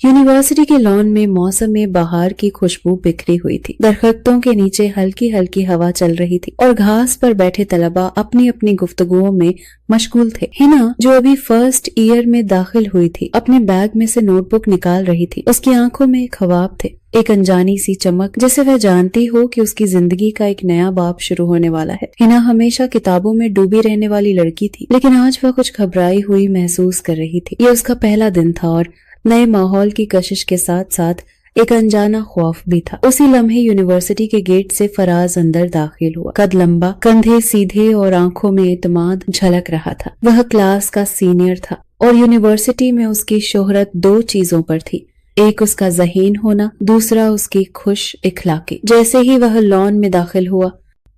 University के lawn में मौसम में बहार की खुशबू बिखरी हुई थी। दरख्तों के नीचे हल्की हल्की हवा चल रही थी और घास पर बैठे तलबा अपनी अपनी गुफ्तगुओं में मशगूल थे। हिना, जो अभी फर्स्ट ईयर में दाखिल हुई थी, अपने बैग में से नोटबुक निकाल रही थी। उसकी आंखों में एक ख्वाब थे, एक अनजानी सी चमक, जैसे वह जानती हो कि उसकी जिंदगी का एक नया बाब शुरू होने वाला है। हिना हमेशा किताबों में डूबी रहने वाली लड़की थी, लेकिन आज वह कुछ घबराई हुई महसूस कर रही थी। ये उसका पहला दिन था और नए माहौल की कशिश के साथ साथ एक अनजाना खौफ भी था। उसी लम्हे यूनिवर्सिटी के गेट से फराज अंदर दाखिल हुआ। कद लंबा, कंधे सीधे और आंखों में इत्मीनान झलक रहा था। वह क्लास का सीनियर था और यूनिवर्सिटी में उसकी शोहरत दो चीजों पर थी, एक उसका ज़हीन होना, दूसरा उसकी खुश इखलाकी। जैसे ही वह लॉन में दाखिल हुआ,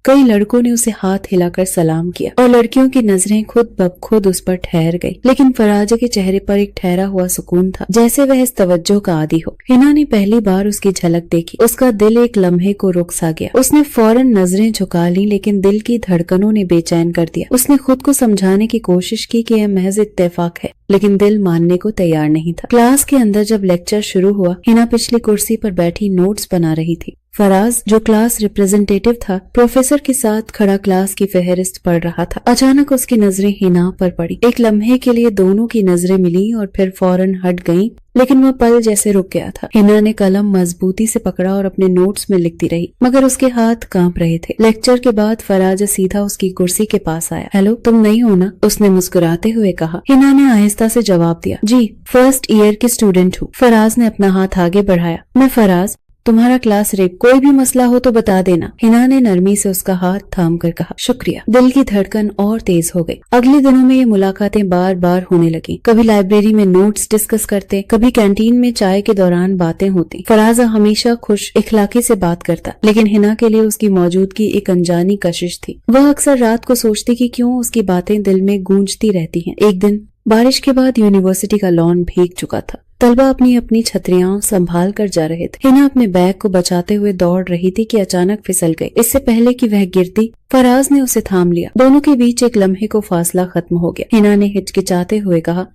कई लड़कों ने उसे हाथ हिलाकर सलाम किया और लड़कियों की नजरें खुद ब खुद उस पर ठहर गई। लेकिन फराज के चेहरे पर एक ठहरा हुआ सुकून था, जैसे वह इस तवज्जो का आदी हो। हिना ने पहली बार उसकी झलक देखी। उसका दिल एक लम्हे को रुक सा गया। उसने फौरन नजरें झुका ली, लेकिन दिल की धड़कनों ने बेचैन कर दिया। उसने खुद को समझाने की कोशिश की कि यह महज इत्तेफाक है, लेकिन दिल मानने को तैयार नहीं था। क्लास के अंदर जब लेक्चर शुरू हुआ, हिना पिछली कुर्सी पर बैठी नोट्स बना रही थी। फराज, जो क्लास रिप्रेजेंटेटिव था, प्रोफेसर के साथ खड़ा क्लास की फहरिस्त पढ़ रहा था। अचानक उसकी नजरें हिना पर पड़ी। एक लम्हे के लिए दोनों की नजरें मिली और फिर फौरन हट गईं, लेकिन वह पल जैसे रुक गया था। हिना ने कलम मजबूती से पकड़ा और अपने नोट्स में लिखती रही, मगर उसके हाथ कांप रहे थे। लेक्चर के बाद फराज सीधा उसकी कुर्सी के पास आया। हेलो, तुम नहीं हो ना? उसने मुस्कुराते हुए कहा। हिना ने आहिस्ता से जवाब दिया, जी, फर्स्ट ईयर की स्टूडेंट हूँ। फराज ने अपना हाथ आगे बढ़ाया। मैं फराज, तुम्हारा क्लास रेप। कोई भी मसला हो तो बता देना। हिना ने नरमी से उसका हाथ थाम कर कहा, शुक्रिया। दिल की धड़कन और तेज हो गई। अगले दिनों में ये मुलाकातें बार बार होने लगी। कभी लाइब्रेरी में नोट्स डिस्कस करते, कभी कैंटीन में चाय के दौरान बातें होती। फराज हमेशा खुश इखलाकी से बात करता, लेकिन हिना के लिए उसकी मौजूदगी एक अनजानी कशिश थी। वह अक्सर रात को सोचती कि क्यों उसकी बातें दिल में गूंजती रहती हैं। एक दिन बारिश के बाद यूनिवर्सिटी का लॉन भीग चुका था। तलबा अपनी अपनी छतरियां संभाल कर जा रहे थे। हिना अपने बैग को बचाते हुए दौड़ रही थी कि अचानक फिसल गई। इससे पहले कि वह गिरती, फराज ने उसे थाम लिया। दोनों के बीच एक लम्हे को फासला खत्म हो गया। हिना ने हिचकिचाते हुए कहा,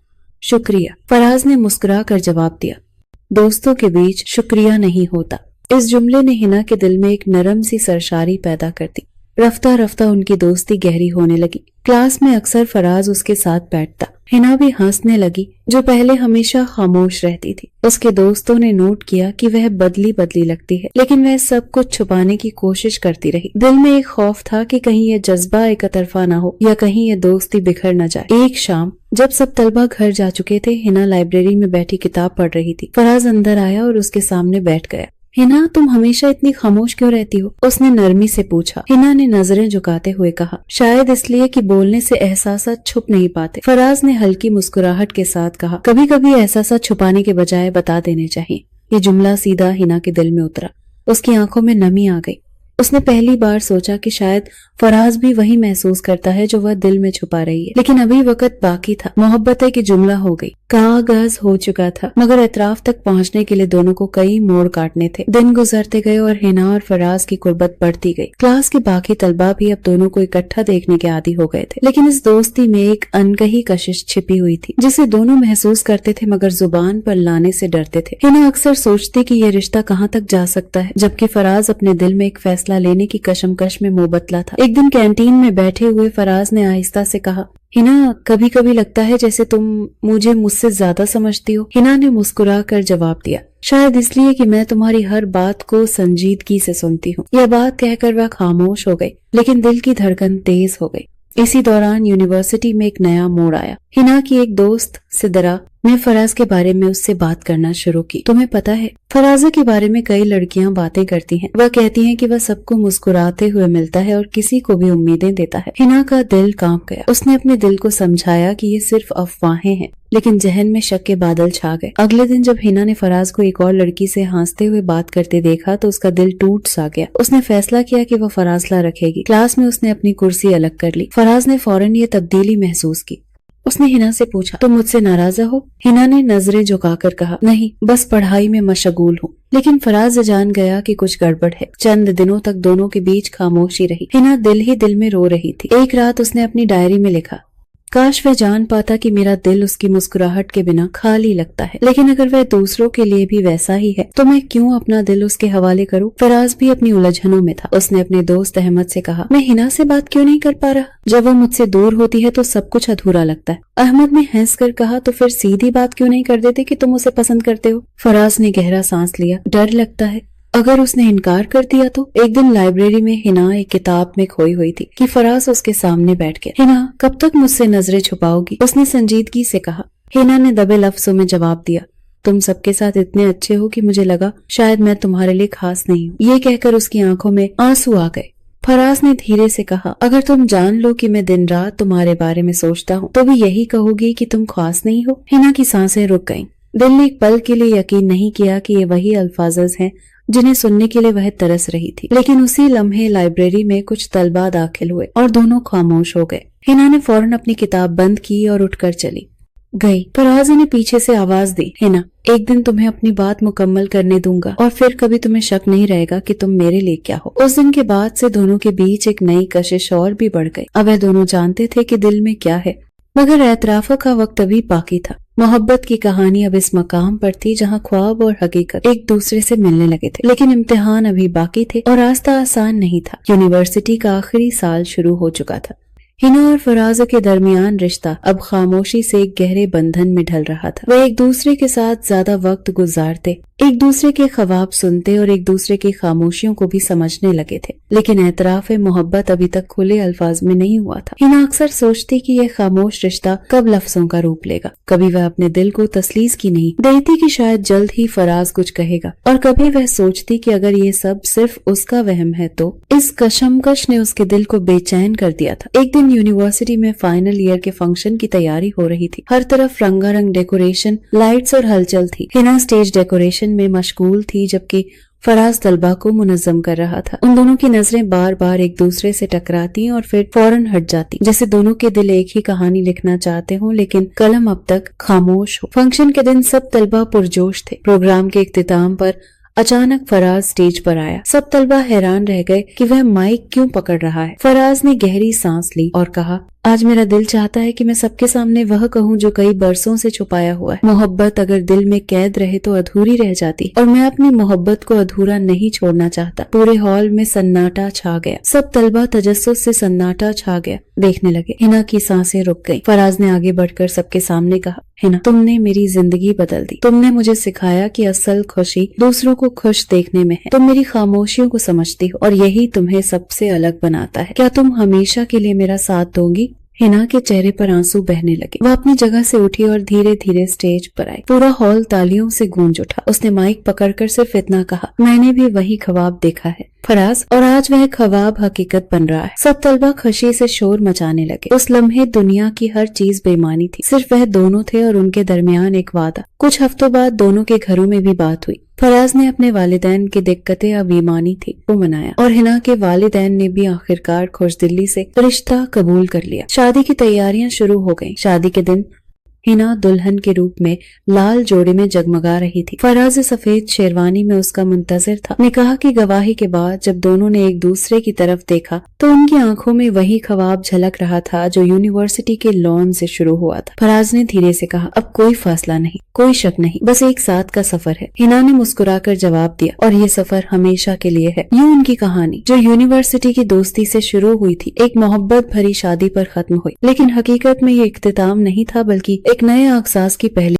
शुक्रिया। फराज ने मुस्कुरा कर जवाब दिया, दोस्तों के बीच शुक्रिया नहीं होता। इस जुमले ने हिना के दिल में एक नरम सी सरशारी पैदा कर दी। रफ्ता रफ्ता उनकी दोस्ती गहरी होने लगी। क्लास में अक्सर फराज उसके साथ बैठता। हिना भी हंसने लगी, जो पहले हमेशा खामोश रहती थी। उसके दोस्तों ने नोट किया कि वह बदली बदली लगती है, लेकिन वह सब कुछ छुपाने की कोशिश करती रही। दिल में एक खौफ था कि कहीं यह जज्बा एक तरफा ना हो या कहीं यह दोस्ती बिखर न जाए। एक शाम जब सब तलबा घर जा चुके थे, हिना लाइब्रेरी में बैठी किताब पढ़ रही थी। फराज अंदर आया और उसके सामने बैठ गया। हिना, तुम हमेशा इतनी खामोश क्यों रहती हो? उसने नरमी से पूछा। हिना ने नजरें झुकाते हुए कहा, शायद इसलिए कि बोलने से एहसासात छुप नहीं पाते। फराज ने हल्की मुस्कुराहट के साथ कहा, कभी कभी एहसासात छुपाने के बजाय बता देने चाहिए। ये जुमला सीधा हिना के दिल में उतरा। उसकी आंखों में नमी आ गई। उसने पहली बार सोचा कि शायद फराज भी वही महसूस करता है जो वह दिल में छुपा रही है, लेकिन अभी वक्त बाकी था। मोहब्बत है कि जुमला हो गई, कागज हो चुका था, मगर एतराफ तक पहुंचने के लिए दोनों को कई मोड़ काटने थे। दिन गुजरते गए और हिना और फराज की कुर्बत बढ़ती गई। क्लास के बाकी तलबा भी अब दोनों को इकट्ठा देखने के आदी हो गए थे, लेकिन इस दोस्ती में एक अनकही कशिश छिपी हुई थी, जिसे दोनों महसूस करते थे मगर जुबान पर लाने से डरते थे। हिना अक्सर सोचती कि ये रिश्ता कहाँ तक जा सकता है, जबकि फराज अपने दिल में एक फैसला लेने की कशमकश में मुबतला था। एक दिन कैंटीन में बैठे हुए फराज ने आहिस्ता से कहा, हिना, कभी कभी लगता है जैसे तुम मुझे मुझसे ज्यादा समझती हो। हिना ने मुस्कुरा कर जवाब दिया, शायद इसलिए कि मैं तुम्हारी हर बात को संजीदगी से सुनती हूँ। यह बात कहकर वह खामोश हो गई, लेकिन दिल की धड़कन तेज हो गई। इसी दौरान यूनिवर्सिटी में एक नया मोड़ आया। हिना की एक दोस्त सिदरा ने फराज के बारे में उससे बात करना शुरू की। तुम्हें पता है, फराज के बारे में कई लड़कियां बातें करती हैं। वह कहती हैं कि वह सबको मुस्कुराते हुए मिलता है और किसी को भी उम्मीदें देता है। हिना का दिल कांप गया। उसने अपने दिल को समझाया कि ये सिर्फ अफवाहें हैं, लेकिन जहन में शक के बादल छा गए। अगले दिन जब हिना ने फराज को एक और लड़की से हंसते हुए बात करते देखा तो उसका दिल टूट सा गया। उसने फैसला किया कि वह फरासला रखेगी। क्लास में उसने अपनी कुर्सी अलग कर ली। फराज ने फौरन ये तब्दीली महसूस की। उसने हिना से पूछा, तुम मुझसे नाराज हो? हिना ने नजरें झुकाकर कहा, नहीं, बस पढ़ाई में मशगूल हूँ। लेकिन फराज जान गया कि कुछ गड़बड़ है। चंद दिनों तक दोनों के बीच खामोशी रही। हिना दिल ही दिल में रो रही थी। एक रात उसने अपनी डायरी में लिखा, काश वह जान पाता कि मेरा दिल उसकी मुस्कुराहट के बिना खाली लगता है, लेकिन अगर वह दूसरों के लिए भी वैसा ही है तो मैं क्यों अपना दिल उसके हवाले करूं। फराज भी अपनी उलझनों में था। उसने अपने दोस्त अहमद से कहा, मैं हिना से बात क्यों नहीं कर पा रहा? जब वो मुझसे दूर होती है तो सब कुछ अधूरा लगता है। अहमद ने हंस कर कहा, तो फिर सीधी बात क्यों नहीं कर देते कि तुम उसे पसंद करते हो? फराज ने गहरा सांस लिया। डर लगता है अगर उसने इनकार कर दिया तो। एक दिन लाइब्रेरी में हिना एक किताब में खोई हुई थी कि फराज उसके सामने बैठ गया। हिना, कब तक मुझसे नजरें छुपाओगी? उसने संजीदगी से कहा। हिना ने दबे लफ्जों में जवाब दिया, तुम सबके साथ इतने अच्छे हो कि मुझे लगा शायद मैं तुम्हारे लिए खास नहीं हूँ। ये कहकर उसकी आंखों में आंसू आ गए। फराज ने धीरे से कहा, अगर तुम जान लो कि मैं दिन रात तुम्हारे बारे में सोचता हूँ तो भी यही कहोगी कि तुम खास नहीं हो? हिना की सांसें रुक गईं। दिल ने एक पल के लिए यकीन नहीं किया कि ये वही अल्फाज हैं जिन्हें सुनने के लिए वह तरस रही थी। लेकिन उसी लम्हे लाइब्रेरी में कुछ तलबा दाखिल हुए और दोनों खामोश हो गए। हिना ने फौरन अपनी किताब बंद की और उठकर चली गई। फराज ने पीछे से आवाज दी, हिना, एक दिन तुम्हें अपनी बात मुकम्मल करने दूंगा और फिर कभी तुम्हें शक नहीं रहेगा कि तुम मेरे लिए क्या हो। उस दिन के बाद से दोनों के बीच एक नई कशिश और भी बढ़ गई। अब वह दोनों जानते थे कि दिल में क्या है, मगर एतराफा का वक्त अभी बाकी था। मोहब्बत की कहानी अब इस मकाम पर थी जहाँ ख्वाब और हकीकत एक दूसरे से मिलने लगे थे, लेकिन इम्तिहान अभी बाकी थे और रास्ता आसान नहीं था। यूनिवर्सिटी का आखिरी साल शुरू हो चुका था। हिना और फराज के दरमियान रिश्ता अब खामोशी से एक गहरे बंधन में ढल रहा था। वह एक दूसरे के साथ ज्यादा वक्त गुजारते, एक दूसरे के ख्वाब सुनते और एक दूसरे की खामोशियों को भी समझने लगे थे, लेकिन एतराफ मोहब्बत अभी तक खुले अल्फाज में नहीं हुआ था। हिना अक्सर सोचती कि यह खामोश रिश्ता कब लफ्जों का रूप लेगा। कभी वह अपने दिल को तसलीस की नहीं देती कि शायद जल्द ही फराज कुछ कहेगा, और कभी वह सोचती कि अगर ये सब सिर्फ उसका वहम है तो। इस कशमकश ने उसके दिल को बेचैन कर दिया था। एक दिन यूनिवर्सिटी में फाइनल ईयर के फंक्शन की तैयारी हो रही थी। हर तरफ रंगारंग डेकोरेशन, लाइट्स और हलचल थी। हिना स्टेज डेकोरेशन में मशगूल थी जबकि फराज तलबा को मुनज़्ज़म कर रहा था। उन दोनों की नजरें बार बार एक दूसरे से टकराती और फिर फौरन हट जाती, जैसे दोनों के दिल एक ही कहानी लिखना चाहते हों लेकिन कलम अब तक खामोश हो। फंक्शन के दिन सब तलबा पुरजोश थे। प्रोग्राम के इख्तिताम पर अचानक फराज स्टेज पर आया। सब तलबा हैरान रह गए कि वह माइक क्यों पकड़ रहा है। फराज ने गहरी सांस ली और कहा, आज मेरा दिल चाहता है कि मैं सबके सामने वह कहूँ जो कई बरसों से छुपाया हुआ है। मोहब्बत अगर दिल में कैद रहे तो अधूरी रह जाती, और मैं अपनी मोहब्बत को अधूरा नहीं छोड़ना चाहता। पूरे हॉल में सन्नाटा छा गया। सब तलबा तजस्सुस से सन्नाटा छा गया देखने लगे। हिना की सांसें रुक गईं। फराज ने आगे बढ़कर सबके सामने कहा, हिना, तुमने मेरी जिंदगी बदल दी। तुमने मुझे सिखाया कि असल खुशी दूसरों को खुश देखने में है। तुम मेरी खामोशियों को समझती हो और यही तुम्हें सबसे अलग बनाता है। क्या तुम हमेशा के लिए मेरा साथ दोगी? हिना के चेहरे पर आंसू बहने लगे। वह अपनी जगह से उठी और धीरे धीरे स्टेज पर आई। पूरा हॉल तालियों से गूंज उठा। उसने माइक पकड़कर सिर्फ इतना कहा, मैंने भी वही ख्वाब देखा है फराज, और आज वह ख्वाब हकीकत बन रहा है। सब तलबा खुशी से शोर मचाने लगे। उस लम्हे दुनिया की हर चीज बेमानी थी, सिर्फ वह दोनों थे और उनके दरमियान एक वादा। कुछ हफ्तों बाद दोनों के घरों में भी बात हुई। फराज ने अपने वालिदैन की दिक्कतें अब ईमानी थी वो मनाया, और हिना के वालिदैन ने भी आखिरकार खुशदिली से रिश्ता कबूल कर लिया। शादी की तैयारियां शुरू हो गईं। शादी के दिन हिना दुल्हन के रूप में लाल जोड़े में जगमगा रही थी। फराज सफेद शेरवानी में उसका मुंतजिर था। निकाह की गवाही के बाद जब दोनों ने एक दूसरे की तरफ देखा तो उनकी आंखों में वही ख्वाब झलक रहा था जो यूनिवर्सिटी के लॉन से शुरू हुआ था। फराज ने धीरे से कहा, अब कोई फासला नहीं, कोई शक नहीं, बस एक साथ का सफर है। हिना ने मुस्कुराकर जवाब दिया, और ये सफर हमेशा के लिए है। यूं उनकी कहानी जो यूनिवर्सिटी की दोस्ती से शुरू हुई थी एक मोहब्बत भरी शादी पर खत्म हुई। लेकिन हकीकत में ये इख्तिताम नहीं था, बल्कि एक नए अहसास की पहली